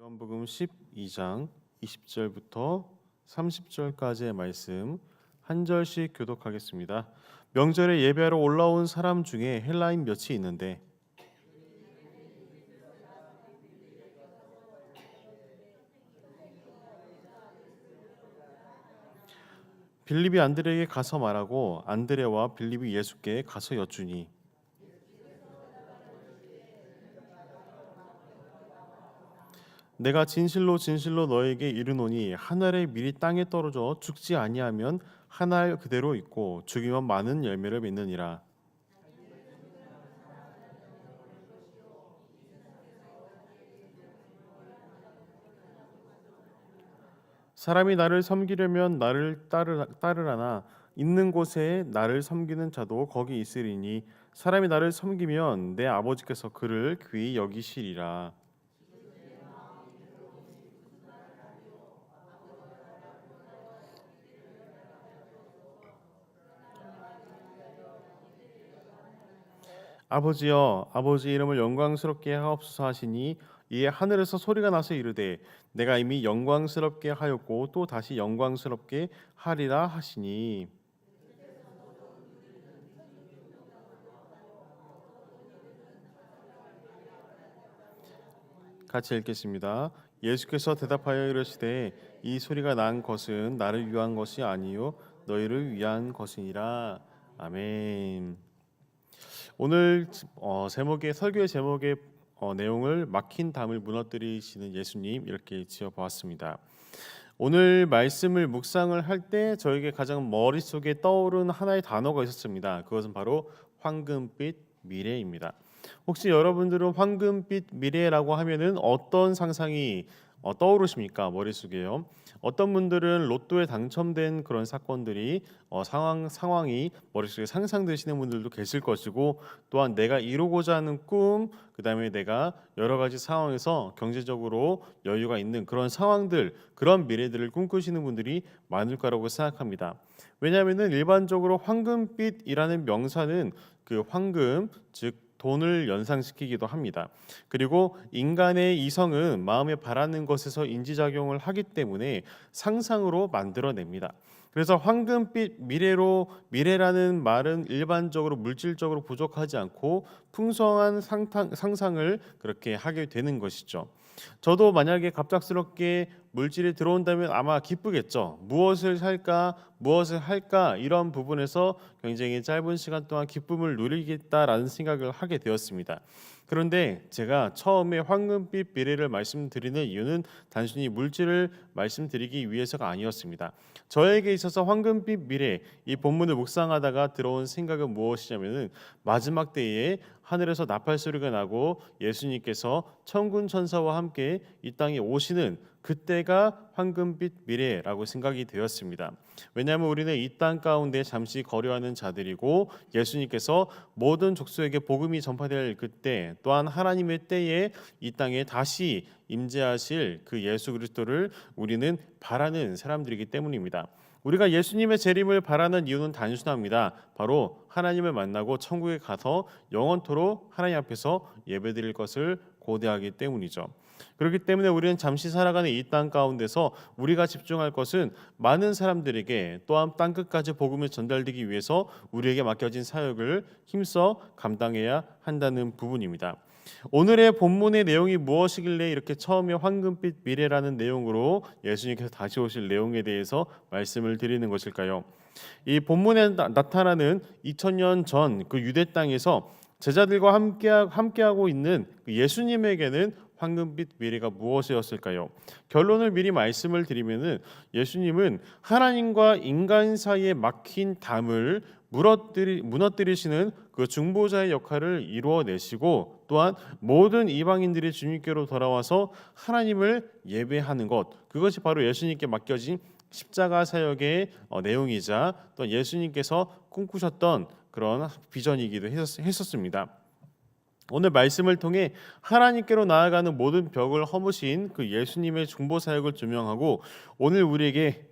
요한복음 12장 20절부터 30절까지의 말씀 한 절씩 교독하겠습니다. 명절에 예배하러 올라온 사람 중에 헬라인 몇이 있는데 빌립이 안드레에게 가서 말하고 안드레와 빌립이 예수께 가서 여쭈니 내가 진실로 진실로 너에게 이르노니 한 알의 밀이 땅에 떨어져 죽지 아니하면 한 알 그대로 있고 죽이면 많은 열매를 맺느니라. 사람이 나를 섬기려면 나를 따르라나 있는 곳에 나를 섬기는 자도 거기 있으리니 사람이 나를 섬기면 내 아버지께서 그를 귀히 여기시리라. 아버지여 아버지 이름을 영광스럽게 하옵소서 하시니 이에 하늘에서 소리가 나서 이르되 내가 이미 영광스럽게 하였고 또 다시 영광스럽게 하리라 하시니. 같이 읽겠습니다. 예수께서 대답하여 이르시되 이 소리가 난 것은 나를 위한 것이 아니요 너희를 위한 것이니라. 아멘. 오늘 제목의 설교의 제목의 내용을 막힌 담을 무너뜨리시는 예수님 이렇게 지어보았습니다. 오늘 말씀을 묵상을 할 때 저에게 가장 머릿속에 떠오른 하나의 단어가 있었습니다. 그것은 바로 황금빛 미래입니다. 혹시 여러분들은 황금빛 미래라고 하면은 어떤 상상이 떠오르십니까? 머릿속에요. 어떤 분들은 로또에 당첨된 그런 사건들이 상황이 머릿속에 상상되시는 분들도 계실 것이고, 또한 내가 이루고자 하는 꿈, 그다음에 내가 여러 가지 상황에서 경제적으로 여유가 있는 그런 상황들, 그런 미래들을 꿈꾸시는 분들이 많을 거라고 생각합니다. 왜냐하면은 일반적으로 황금빛이라는 명사는 그 황금, 즉 돈을 연상시키기도 합니다. 그리고 인간의 이성은 마음에 바라는 것에서 인지작용을 하기 때문에 상상으로 만들어냅니다. 그래서 황금빛 미래라는 말은 일반적으로 물질적으로 부족하지 않고 풍성한 상상을 그렇게 하게 되는 것이죠. 저도 만약에 갑작스럽게 물질이 들어온다면 아마 기쁘겠죠. 무엇을 살까, 무엇을 할까 이런 부분에서 굉장히 짧은 시간 동안 기쁨을 누리겠다라는 생각을 하게 되었습니다. 그런데 제가 처음에 황금빛 미래를 말씀드리는 이유는 단순히 물질을 말씀드리기 위해서가 아니었습니다. 저에게 있어서 황금빛 미래, 이 본문을 묵상하다가 들어온 생각은 무엇이냐면은 마지막 때에 하늘에서 나팔 소리가 나고 예수님께서 천군 천사와 함께 이 땅에 오시는 그때가 황금빛 미래라고 생각이 되었습니다. 왜냐하면 우리는 이 땅 가운데 잠시 거류하는 자들이고 예수님께서 모든 족속에게 복음이 전파될 그때, 또한 하나님의 때에 이 땅에 다시 임재하실 그 예수 그리스도를 우리는 바라는 사람들이기 때문입니다. 우리가 예수님의 재림을 바라는 이유는 단순합니다. 바로 하나님을 만나고 천국에 가서 영원토록 하나님 앞에서 예배드릴 것을 고대하기 때문이죠. 그렇기 때문에 우리는 잠시 살아가는 이 땅 가운데서 우리가 집중할 것은 많은 사람들에게, 또한 땅끝까지 복음을 전달되기 위해서 우리에게 맡겨진 사역을 힘써 감당해야 한다는 부분입니다. 오늘의 본문의 내용이 무엇이길래 이렇게 처음에 황금빛 미래라는 내용으로 예수님께서 다시 오실 내용에 대해서 말씀을 드리는 것일까요? 이 본문에 나타나는 2000년 전 그 유대 땅에서 제자들과 함께하고 있는 예수님에게는 황금빛 미래가 무엇이었을까요? 결론을 미리 말씀을 드리면은 예수님은 하나님과 인간 사이에 막힌 담을 무너뜨리시는 그 중보자의 역할을 이루어내시고, 또한 모든 이방인들이 주님께로 돌아와서 하나님을 예배하는 것, 그것이 바로 예수님께 맡겨진 십자가 사역의 내용이자 또 예수님께서 꿈꾸셨던 그런 비전이기도 했었습니다. 오늘 말씀을 통해 하나님께로 나아가는 모든 벽을 허무신 그 예수님의 중보 사역을 조명하고 오늘 우리에게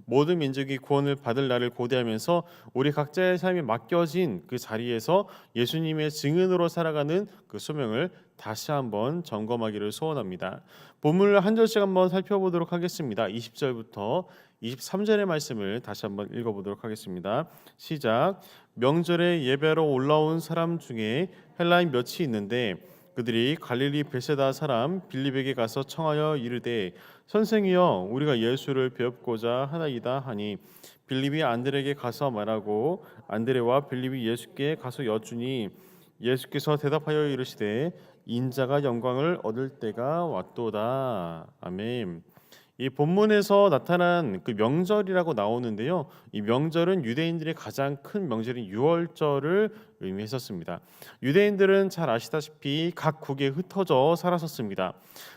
모든 민족이 구원을 받을 날을 고대하면서 우리 각자의 삶이 맡겨진 그 자리에서 예수님의 증인으로 살아가는 그 소명을 다시 한번 점검하기를 소원합니다. 본문을 한 절씩 한번 살펴보도록 하겠습니다. 20절부터 23절의 말씀을 다시 한번 읽어보도록 하겠습니다. 시작. 명절에 예배하러 올라온 사람 중에 헬라인 몇이 있는데 그들이 갈릴리 베세다 사람 빌립에게 가서 청하여 이르되 선생이여 우리가 예수를 배웁고자 하나이다 하니 빌립이 안드레에게 가서 말하고 안드레와 빌립이 예수께 가서 여쭈니 예수께서 대답하여 이르시되 인자가 영광을 얻을 때가 왔도다. 아멘. 이 본문에서 나타난 그 명절이라고 나오는데요. 이 명절은 유대인들의 가장 큰 명절인 유월절을 의미했었습니다. 유대인들은 잘 아시다시피 각 국에 흩어져 살았었습니다.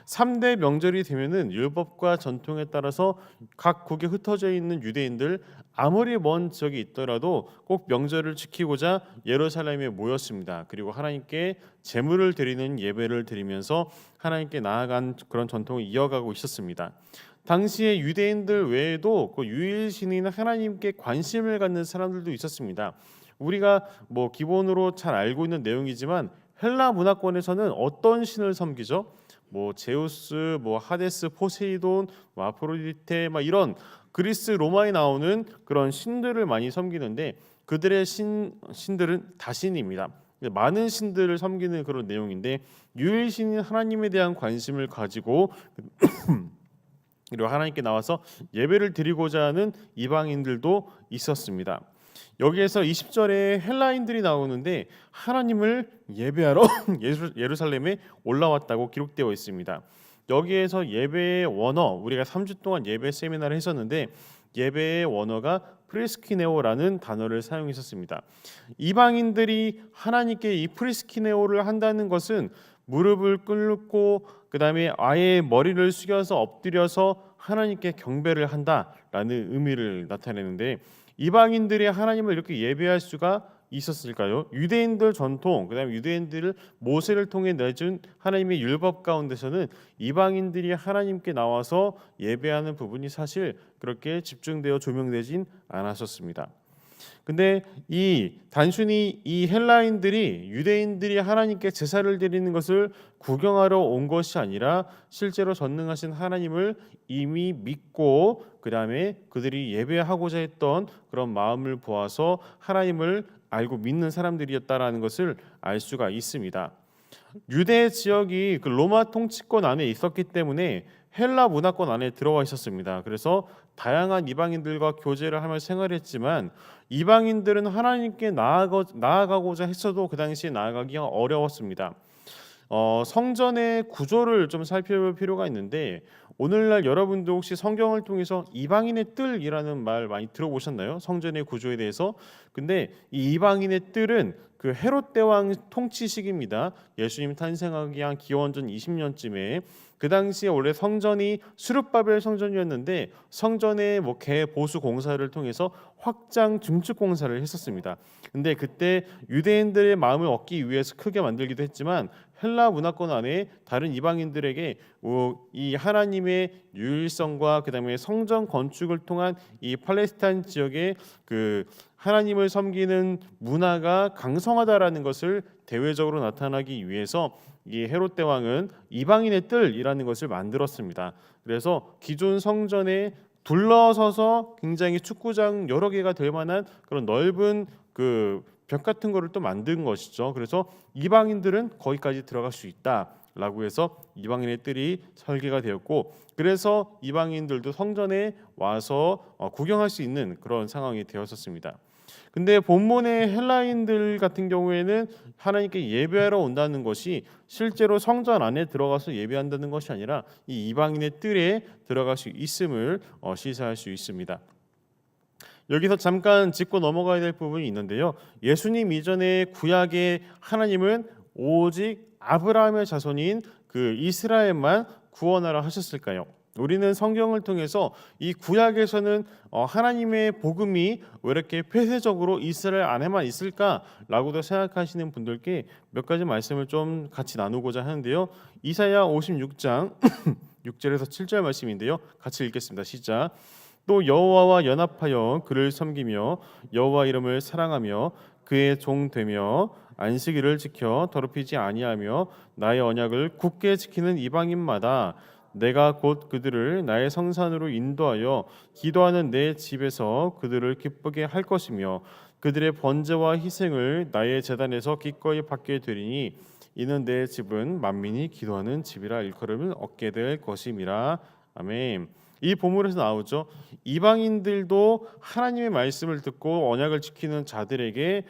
3대 명절이 되면은 율법과 전통에 따라서 각 국에 흩어져 있는 유대인들 아무리 먼 지역에 있더라도 꼭 명절을 지키고자 예루살렘에 모였습니다. 그리고 하나님께 제물을 드리는 예배를 드리면서 하나님께 나아간 그런 전통을 이어가고 있었습니다. 당시에 유대인들 외에도 그 유일신인 하나님께 관심을 갖는 사람들도 있었습니다. 우리가 뭐 기본으로 잘 알고 있는 내용이지만 헬라 문화권에서는 어떤 신을 섬기죠? 뭐 제우스, 뭐 하데스, 포세이돈, 뭐 아프로디테, 막 이런 그리스 로마에 나오는 그런 신들을 많이 섬기는데 그들의 신들은 다신입니다. 많은 신들을 섬기는 그런 내용인데 유일신인 하나님에 대한 관심을 가지고 그리고 하나님께 나와서 예배를 드리고자 하는 이방인들도 있었습니다. 여기에서 20절에 헬라인들이 나오는데 하나님을 예배하러 예루살렘에 올라왔다고 기록되어 있습니다. 여기에서 예배의 원어, 우리가 3주 동안 예배 세미나를 했었는데 예배의 원어가 프리스키네오라는 단어를 사용했었습니다. 이방인들이 하나님께 이 프리스키네오를 한다는 것은 무릎을 꿇고 그 다음에 아예 머리를 숙여서 엎드려서 하나님께 경배를 한다라는 의미를 나타내는데 이방인들이 하나님을 이렇게 예배할 수가 있었을까요? 유대인들 전통, 그 다음에 유대인들을 모세를 통해 내준 하나님의 율법 가운데서는 이방인들이 하나님께 나와서 예배하는 부분이 사실 그렇게 집중되어 조명되진 않았었습니다. 근데 단순히 이 헬라인들이 유대인들이 하나님께 제사를 드리는 것을 구경하러 온 것이 아니라 실제로 전능하신 하나님을 이미 믿고 그다음에 그들이 예배하고자 했던 그런 마음을 보아서 하나님을 알고 믿는 사람들이었다라는 것을 알 수가 있습니다. 유대 지역이 그 로마 통치권 안에 있었기 때문에 헬라 문화권 안에 들어와 있었습니다. 그래서 다양한 이방인들과 교제를 하며 생활했지만 이방인들은 하나님께 나아가고자 했어도 그 당시에 나아가기가 어려웠습니다. 성전의 구조를 좀 살펴볼 필요가 있는데 오늘날 여러분도 혹시 성경을 통해서 이방인의 뜰이라는 말 많이 들어보셨나요? 성전의 구조에 대해서. 근데 이 이방인의 뜰은 그 헤롯 대왕 통치 시기입니다. 예수님 탄생하기 한 기원전 20년쯤에 그 당시에 원래 성전이 수룹바벨 성전이었는데 성전의 뭐 개보수 공사를 통해서 확장 증축 공사를 했었습니다. 근데 그때 유대인들의 마음을 얻기 위해서 크게 만들기도 했지만 헬라 문화권 안에 다른 이방인들에게 이 하나님의 유일성과 그다음에 성전 건축을 통한 이 팔레스타인 지역의 그 하나님을 섬기는 문화가 강성하다라는 것을 대외적으로 나타나기 위해서 이 헤롯 대왕은 이방인의 뜰이라는 것을 만들었습니다. 그래서 기존 성전에 둘러서서 굉장히 축구장 여러 개가 될 만한 그런 넓은 그 벽 같은 거를 또 만든 것이죠. 그래서 이방인들은 거기까지 들어갈 수 있다라고 해서 이방인의 뜰이 설계가 되었고 그래서 이방인들도 성전에 와서 구경할 수 있는 그런 상황이 되었었습니다. 근데 본문의 헬라인들 같은 경우에는 하나님께 예배하러 온다는 것이 실제로 성전 안에 들어가서 예배한다는 것이 아니라 이 이방인의 뜰에 들어갈 수 있음을 시사할 수 있습니다. 여기서 잠깐 짚고 넘어가야 될 부분이 있는데요. 예수님 이전에 구약의 하나님은 오직 아브라함의 자손인 그 이스라엘만 구원하라 하셨을까요? 우리는 성경을 통해서 이 구약에서는 하나님의 복음이 왜 이렇게 폐쇄적으로 이스라엘 안에만 있을까라고도 생각하시는 분들께 몇 가지 말씀을 좀 같이 나누고자 하는데요. 이사야 56장 6절에서 7절 말씀인데요. 같이 읽겠습니다. 시작. 또 여호와와 연합하여 그를 섬기며 여호와 이름을 사랑하며 그의 종 되며 안식일을 지켜 더럽히지 아니하며 나의 언약을 굳게 지키는 이방인마다 내가 곧 그들을 나의 성산으로 인도하여 기도하는 내 집에서 그들을 기쁘게 할 것이며 그들의 번제와 희생을 나의 제단에서 기꺼이 받게 되리니 이는 내 집은 만민이 기도하는 집이라 일컬음을 얻게 될 것임이라. 아멘. 이 본문에서 나오죠. 이방인들도 하나님의 말씀을 듣고 언약을 지키는 자들에게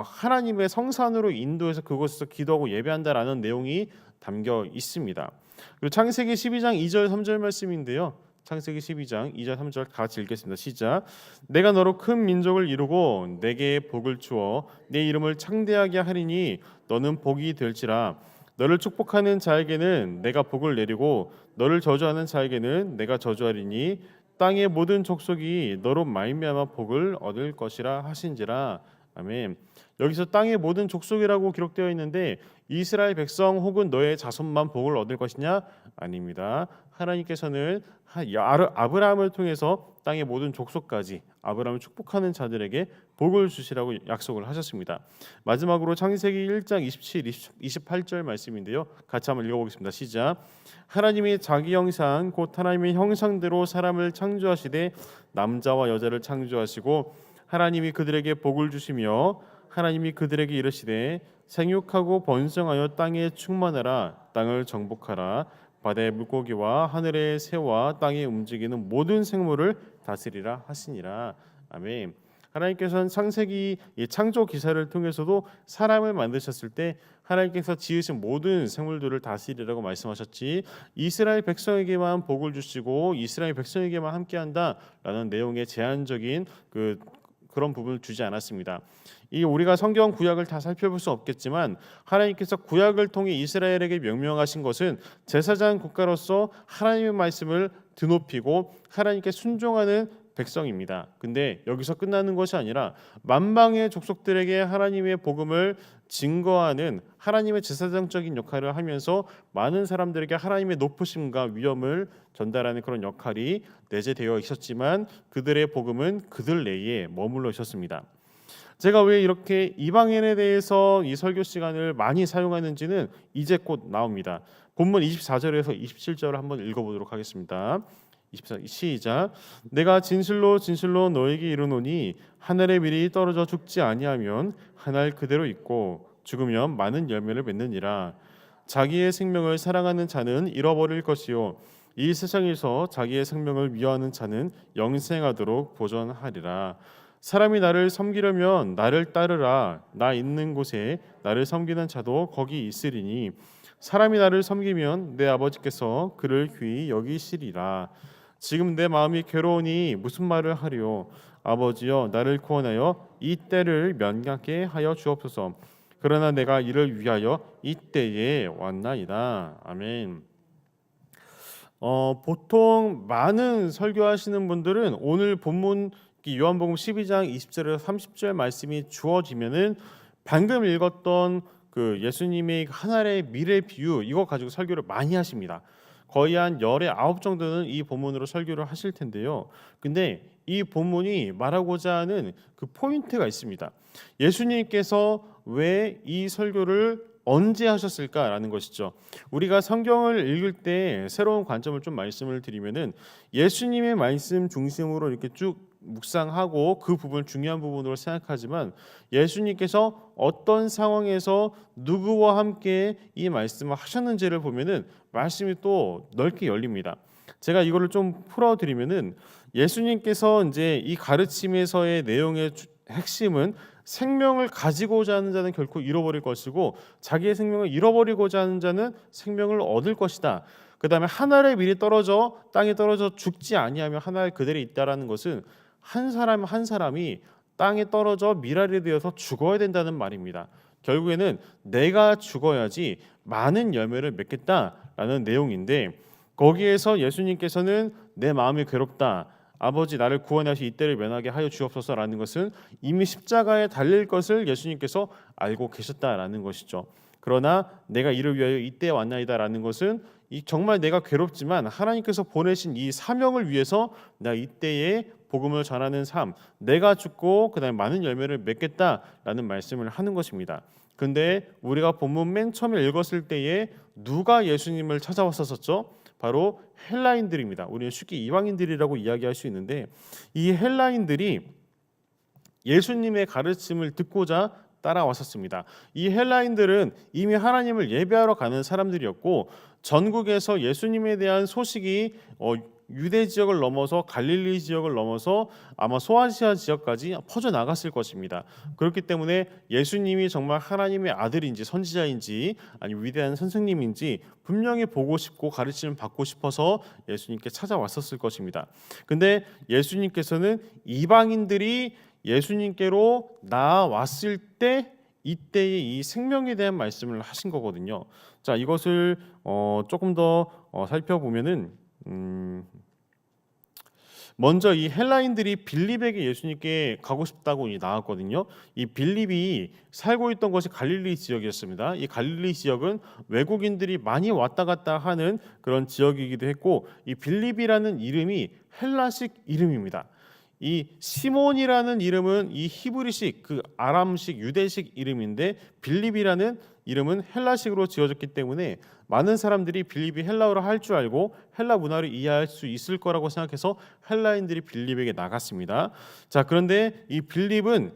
하나님의 성산으로 인도해서 그곳에서 기도하고 예배한다라는 내용이 담겨 있습니다. 그리고 창세기 12장 2절 3절 말씀인데요. 창세기 12장 2절 3절 같이 읽겠습니다. 시작. 내가 너로 큰 민족을 이루고 내게 복을 주어 내 이름을 창대하게 하리니 너는 복이 될지라. 너를 축복하는 자에게는 내가 복을 내리고 너를 저주하는 자에게는 내가 저주하리니 땅의 모든 족속이 너로 말미암아 복을 얻을 것이라 하신지라. 아멘. 여기서 땅의 모든 족속이라고 기록되어 있는데 이스라엘 백성 혹은 너의 자손만 복을 얻을 것이냐? 아닙니다. 하나님께서는 아브라함을 통해서 땅의 모든 족속까지 아브라함을 축복하는 자들에게 복을 주시라고 약속을 하셨습니다. 마지막으로 창세기 1장 27, 28절 말씀인데요. 같이 한번 읽어보겠습니다. 시작. 하나님이 자기 형상 곧 하나님의 형상대로 사람을 창조하시되 남자와 여자를 창조하시고 하나님이 그들에게 복을 주시며 하나님이 그들에게 이르시되 생육하고 번성하여 땅에 충만하라. 땅을 정복하라. 바다의 물고기와 하늘의 새와 땅에 움직이는 모든 생물을 다스리라 하시니라. 아멘. 하나님께서는 창세기 창조 기사를 통해서도 사람을 만드셨을 때 하나님께서 지으신 모든 생물들을 다스리라고 말씀하셨지 이스라엘 백성에게만 복을 주시고 이스라엘 백성에게만 함께한다라는 내용의 제한적인 그런 부분을 주지 않았습니다. 이 우리가 성경 구약을 다 살펴볼 수 없겠지만 하나님께서 구약을 통해 이스라엘에게 명령하신 것은 제사장 국가로서 하나님의 말씀을 드높이고 하나님께 순종하는 백성입니다. 근데 여기서 끝나는 것이 아니라 만방의 족속들에게 하나님의 복음을 증거하는 하나님의 제사장적인 역할을 하면서 많은 사람들에게 하나님의 높으심과 위엄을 전달하는 그런 역할이 내재되어 있었지만 그들의 복음은 그들 내에 머물러 있었습니다. 제가 왜 이렇게 이방인에 대해서 이 설교 시간을 많이 사용하는지는 이제 곧 나옵니다. 본문 24절에서 27절을 한번 읽어보도록 하겠습니다. 24, 시작. 내가 진실로 진실로 너에게 이르노니 하늘의 밀이 떨어져 죽지 아니하면 하늘 그대로 있고 죽으면 많은 열매를 맺느니라. 자기의 생명을 사랑하는 자는 잃어버릴 것이요 이 세상에서 자기의 생명을 미워하는 자는 영생하도록 보존하리라. 사람이 나를 섬기려면 나를 따르라. 나 있는 곳에 나를 섬기는 자도 거기 있으리니 사람이 나를 섬기면 내 아버지께서 그를 귀히 여기시리라. 지금 내 마음이 괴로우니 무슨 말을 하리요. 아버지여 나를 구원하여 이 때를 면하게 하여 주옵소서. 그러나 내가 이를 위하여 이 때에 왔나이다. 아멘. 보통 많은 설교하시는 분들은 오늘 본문 요한복음 12장 20절에서 30절 말씀이 주어지면은 방금 읽었던 그 예수님의 하늘의 미래 비유 이거 가지고 설교를 많이 하십니다. 거의 한 10에 9 정도는 이 본문으로 설교를 하실 텐데요. 근데 이 본문이 말하고자 하는 그 포인트가 있습니다. 예수님께서 왜 이 설교를 언제 하셨을까라는 것이죠. 우리가 성경을 읽을 때 새로운 관점을 좀 말씀을 드리면은 예수님의 말씀 중심으로 이렇게 쭉 묵상하고 그 부분을 중요한 부분으로 생각하지만 예수님께서 어떤 상황에서 누구와 함께 이 말씀을 하셨는지를 보면은 말씀이 또 넓게 열립니다. 제가 이거를 좀 풀어드리면은 예수님께서 이제 이 가르침에서의 내용의 핵심은 생명을 가지고자 하는 자는 결코 잃어버릴 것이고 자기의 생명을 잃어버리고자 하는 자는 생명을 얻을 것이다. 그 다음에 하늘의 밀이 떨어져 땅에 떨어져 죽지 아니하며 하늘 그대로 있다라는 것은 한 사람 한 사람이 땅에 떨어져 밀알이 되어서 죽어야 된다는 말입니다. 결국에는 내가 죽어야지 많은 열매를 맺겠다라는 내용인데 거기에서 예수님께서는 내 마음이 괴롭다. 아버지 나를 구원하시 이때를 면하게 하여 주옵소서라는 것은 이미 십자가에 달릴 것을 예수님께서 알고 계셨다라는 것이죠. 그러나 내가 이를 위하여 이때에 왔나이다라는 것은 정말 내가 괴롭지만 하나님께서 보내신 이 사명을 위해서 나 이때에 복음을 전하는 삶, 내가 죽고 그다음에 많은 열매를 맺겠다라는 말씀을 하는 것입니다. 근데 우리가 본문 맨 처음에 읽었을 때에 누가 예수님을 찾아왔었죠? 바로 헬라인들입니다. 우리는 쉽게 이방인들이라고 이야기할 수 있는데 이 헬라인들이 예수님의 가르침을 듣고자 따라왔었습니다. 이 헬라인들은 이미 하나님을 예배하러 가는 사람들이었고 전국에서 예수님에 대한 소식이 유대 지역을 넘어서 갈릴리 지역을 넘어서 아마 소아시아 지역까지 퍼져 나갔을 것입니다. 그렇기 때문에 예수님이 정말 하나님의 아들인지 선지자인지 아니면 위대한 선생님인지 분명히 보고 싶고 가르침을 받고 싶어서 예수님께 찾아왔었을 것입니다. 근데 예수님께서는 이방인들이 예수님께로 나왔을 때 이때의 이 생명에 대한 말씀을 하신 거거든요. 자, 이것을 조금 더 살펴보면은 먼저 이 헬라인들이 빌립에게 예수님께 가고 싶다고 나왔거든요. 이 빌립이 살고 있던 것이 갈릴리 지역이었습니다. 이 갈릴리 지역은 외국인들이 많이 왔다 갔다 하는 그런 지역이기도 했고 이 빌립이라는 이름이 헬라식 이름입니다. 이 시몬이라는 이름은 이 히브리식 그 아람식 유대식 이름인데 빌립이라는 이름은 헬라식으로 지어졌기 때문에 많은 사람들이 빌립이 헬라어를 할 줄 알고 헬라 문화를 이해할 수 있을 거라고 생각해서 헬라인들이 빌립에게 나갔습니다. 자, 그런데 이 빌립은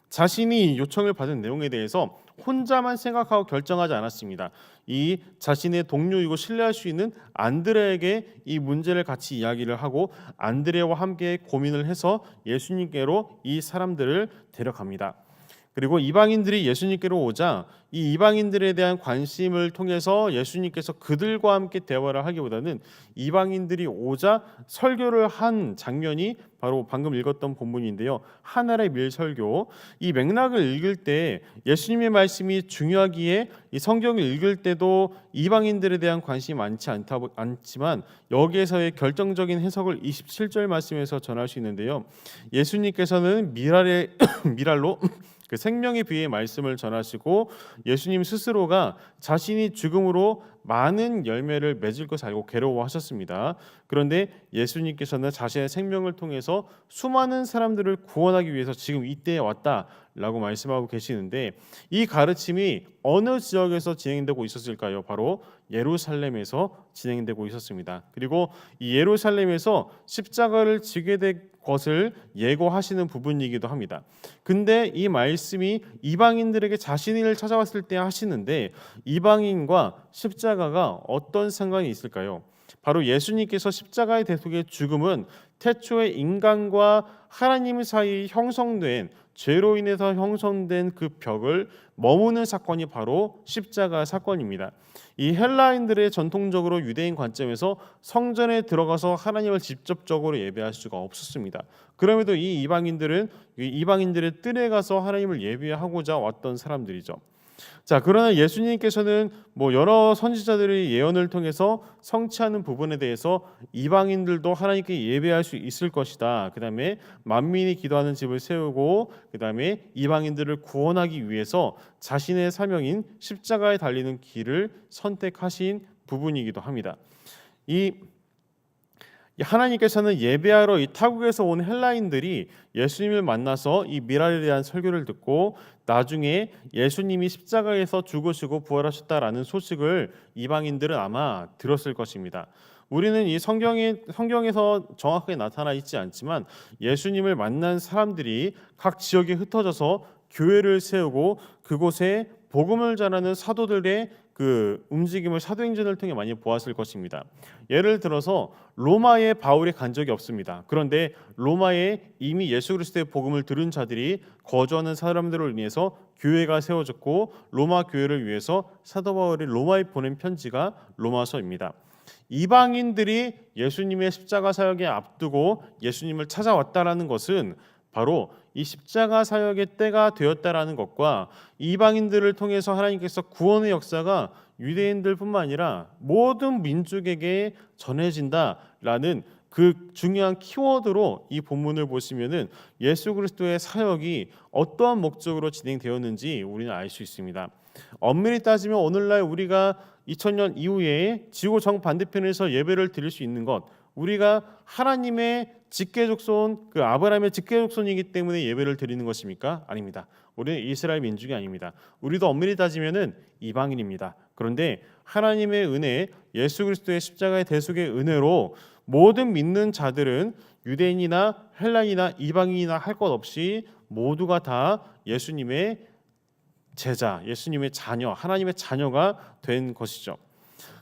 자신이 요청을 받은 내용에 대해서 혼자만 생각하고 결정하지 않았습니다. 이 자신의 동료이고 신뢰할 수 있는 안드레에게 이 문제를 같이 이야기를 하고 안드레와 함께 고민을 해서 예수님께로 이 사람들을 데려갑니다. 그리고 이방인들이 예수님께로 오자 이 이방인들에 대한 관심을 통해서 예수님께서 그들과 함께 대화를 하기보다는 이방인들이 오자 설교를 한 장면이 바로 방금 읽었던 본문인데요. 하늘의 밀설교. 이 맥락을 읽을 때 예수님의 말씀이 중요하기에 이 성경을 읽을 때도 이방인들에 대한 관심이 많지 않지만 여기에서의 결정적인 해석을 27절 말씀에서 전할 수 있는데요. 예수님께서는 미랄로 그 생명의 비유의 말씀을 전하시고 예수님 스스로가 자신이 죽음으로 많은 열매를 맺을 것을 알고 괴로워하셨습니다. 그런데 예수님께서는 자신의 생명을 통해서 수많은 사람들을 구원하기 위해서 지금 이때에 왔다라고 말씀하고 계시는데 이 가르침이 어느 지역에서 진행되고 있었을까요? 바로 예루살렘에서 진행되고 있었습니다. 그리고 이 예루살렘에서 십자가를 지게 될 것을 예고하시는 부분이기도 합니다. 근데 이 말씀이 이방인들에게 자신을 찾아왔을 때 하시는데 이방인과 십자가가 어떤 상관이 있을까요? 바로 예수님께서 십자가의 대속의 죽음은 태초에 인간과 하나님 사이 형성된 죄로 인해서 형성된 그 벽을 머무는 사건이 바로 십자가 사건입니다. 이 헬라인들의 전통적으로 유대인 관점에서 성전에 들어가서 하나님을 직접적으로 예배할 수가 없었습니다. 그럼에도 이 이방인들은 이방인들의 뜰에 가서 하나님을 예배하고자 왔던 사람들이죠. 자, 그러나 예수님께서는 여러 선지자들의 예언을 통해서 성취하는 부분에 대해서 이방인들도 하나님께 예배할 수 있을 것이다. 그다음에 만민이 기도하는 집을 세우고 그다음에 이방인들을 구원하기 위해서 자신의 사명인 십자가에 달리는 길을 선택하신 부분이기도 합니다. 하나님께서는 예배하러 이 타국에서 온 헬라인들이 예수님을 만나서 이 미랄에 대한 설교를 듣고 나중에 예수님이 십자가에서 죽으시고 부활하셨다라는 소식을 이방인들은 아마 들었을 것입니다. 우리는 이 성경에서 정확하게 나타나 있지 않지만 예수님을 만난 사람들이 각 지역에 흩어져서 교회를 세우고 그곳에 복음을 전하는 사도들의 그 움직임을 사도행전을 통해 많이 보았을 것입니다. 예를 들어서 로마에 바울이 간 적이 없습니다. 그런데 로마에 이미 예수 그리스도의 복음을 들은 자들이 거주하는 사람들로 인해서 교회가 세워졌고 로마 교회를 위해서 사도 바울이 로마에 보낸 편지가 로마서입니다. 이방인들이 예수님의 십자가 사역에 앞두고 예수님을 찾아왔다라는 것은 바로 이 십자가 사역의 때가 되었다라는 것과 이방인들을 통해서 하나님께서 구원의 역사가 유대인들뿐만 아니라 모든 민족에게 전해진다라는 그 중요한 키워드로 이 본문을 보시면은 예수 그리스도의 사역이 어떠한 목적으로 진행되었는지 우리는 알 수 있습니다. 엄밀히 따지면 오늘날 우리가 2000년 이후에 지구 정반대편에서 예배를 드릴 수 있는 것, 우리가 하나님의 직계족손, 그 아브라함의 직계족손이기 때문에 예배를 드리는 것입니까? 아닙니다. 우리는 이스라엘 민족이 아닙니다. 우리도 엄밀히 따지면은 이방인입니다. 그런데 하나님의 은혜, 예수 그리스도의 십자가의 대속의 은혜로 모든 믿는 자들은 유대인이나 헬라인이나 이방인이나 할 것 없이 모두가 다 예수님의 제자, 예수님의 자녀, 하나님의 자녀가 된 것이죠.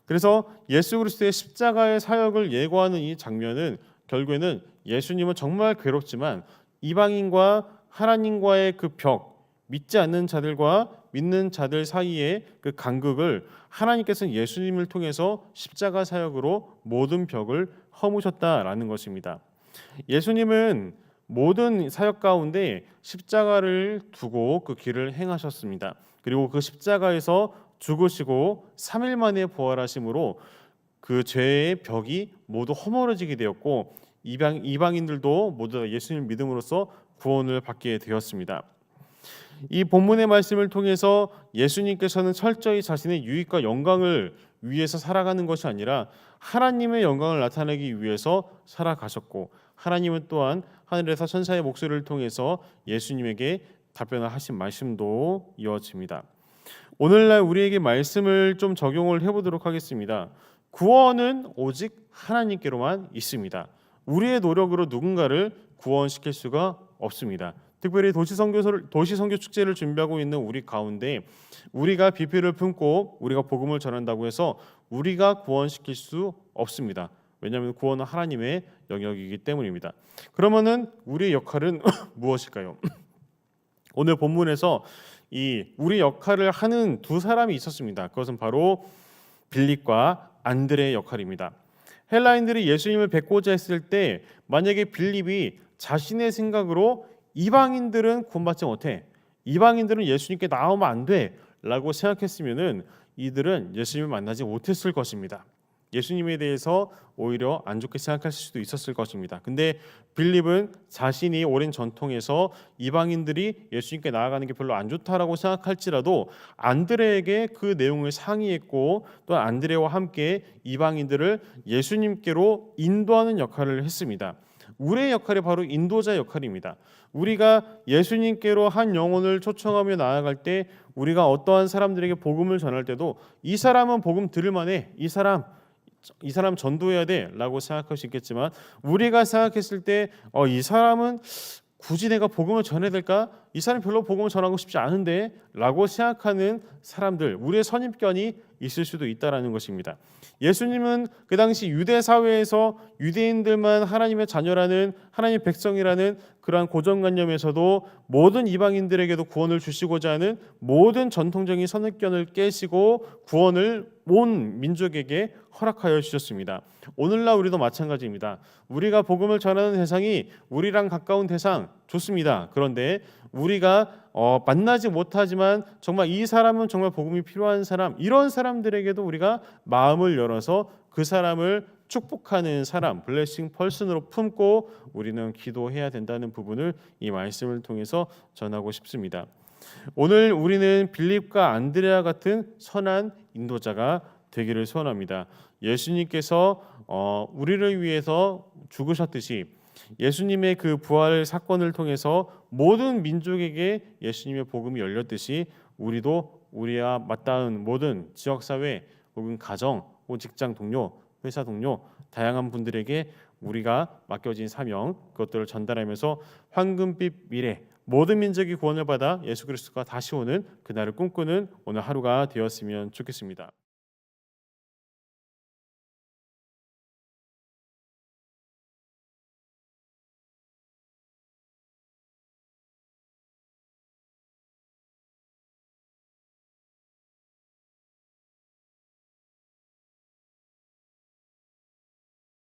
그래서 예수 그리스도의 십자가의 사역을 예고하는 이 장면은 결국에는 예수님은 정말 괴롭지만 이방인과 하나님과의 그 벽, 믿지 않는 자들과 믿는 자들 사이의 그 간극을 하나님께서는 예수님을 통해서 십자가 사역으로 모든 벽을 허무셨다라는 것입니다. 예수님은 모든 사역 가운데 십자가를 두고 그 길을 행하셨습니다. 그리고 그 십자가에서 죽으시고 3일 만에 부활하심으로 그 죄의 벽이 모두 허물어지게 되었고 이방인들도 모두 예수님을 믿음으로써 구원을 받게 되었습니다. 이 본문의 말씀을 통해서 예수님께서는 철저히 자신의 유익과 영광을 위해서 살아가는 것이 아니라 하나님의 영광을 나타내기 위해서 살아가셨고, 하나님은 또한 하늘에서 천사의 목소리를 통해서 예수님에게 답변을 하신 말씀도 이어집니다. 오늘날 우리에게 말씀을 좀 적용을 해보도록 하겠습니다. 구원은 오직 하나님께로만 있습니다. 우리의 노력으로 누군가를 구원시킬 수가 없습니다. 특별히 도시선교 축제를 준비하고 있는 우리 가운데 우리가 비필을 품고 우리가 복음을 전한다고 해서 우리가 구원시킬 수 없습니다. 왜냐하면 구원은 하나님의 영역이기 때문입니다. 그러면은 우리의 역할은 무엇일까요? 오늘 본문에서 이 우리 역할을 하는 두 사람이 있었습니다. 그것은 바로 빌립과 안드레의 역할입니다. 헬라인들이 예수님을 뵙고자 했을 때 만약에 빌립이 자신의 생각으로 이방인들은 구원받지 못해, 이방인들은 예수님께 나오면 안 돼라고 생각했으면은 이들은 예수님을 만나지 못했을 것입니다. 예수님에 대해서 오히려 안 좋게 생각할 수도 있었을 것입니다. 근데 빌립은 자신이 오랜 전통에서 이방인들이 예수님께 나아가는 게 별로 안 좋다라고 생각할지라도 안드레에게 그 내용을 상의했고 또 안드레와 함께 이방인들을 예수님께로 인도하는 역할을 했습니다. 우리의 역할이 바로 인도자 역할입니다. 우리가 예수님께로 한 영혼을 초청하며 나아갈 때 우리가 어떠한 사람들에게 복음을 전할 때도 이 사람은 복음 들을 만해, 이 사람 전도해야 돼라고 생각할 수 있겠지만 우리가 생각했을 때 이 사람은 굳이 내가 복음을 전해야 될까? 이 사람 별로 복음을 전하고 싶지 않은데 라고 생각하는 사람들, 우리의 선입견이 있을 수도 있다라는 것입니다. 예수님은 그 당시 유대 사회에서 유대인들만 하나님의 자녀라는, 하나님의 백성이라는 그러한 고정관념에서도 모든 이방인들에게도 구원을 주시고자 하는 모든 전통적인 선입견을 깨시고 구원을 온 민족에게 허락하여 주셨습니다. 오늘날 우리도 마찬가지입니다. 우리가 복음을 전하는 대상이 우리랑 가까운 대상 좋습니다. 그런데 우리가 만나지 못하지만 정말 이 사람은 정말 복음이 필요한 사람, 이런 사람들에게도 우리가 마음을 열어서 그 사람을 축복하는 사람, 블레싱 펄슨으로 품고 우리는 기도해야 된다는 부분을 이 말씀을 통해서 전하고 싶습니다. 오늘 우리는 빌립과 안드레아 같은 선한 인도자가 되기를 소원합니다. 예수님께서 우리를 위해서 죽으셨듯이 예수님의 그 부활 사건을 통해서 모든 민족에게 예수님의 복음이 열렸듯이 우리도 우리와 맞닿은 모든 지역사회 혹은 가정 혹은 직장 동료, 회사 동료 다양한 분들에게 우리가 맡겨진 사명 그것들을 전달하면서 황금빛 미래 모든 민족이 구원을 받아 예수 그리스도가 다시 오는 그날을 꿈꾸는 오늘 하루가 되었으면 좋겠습니다.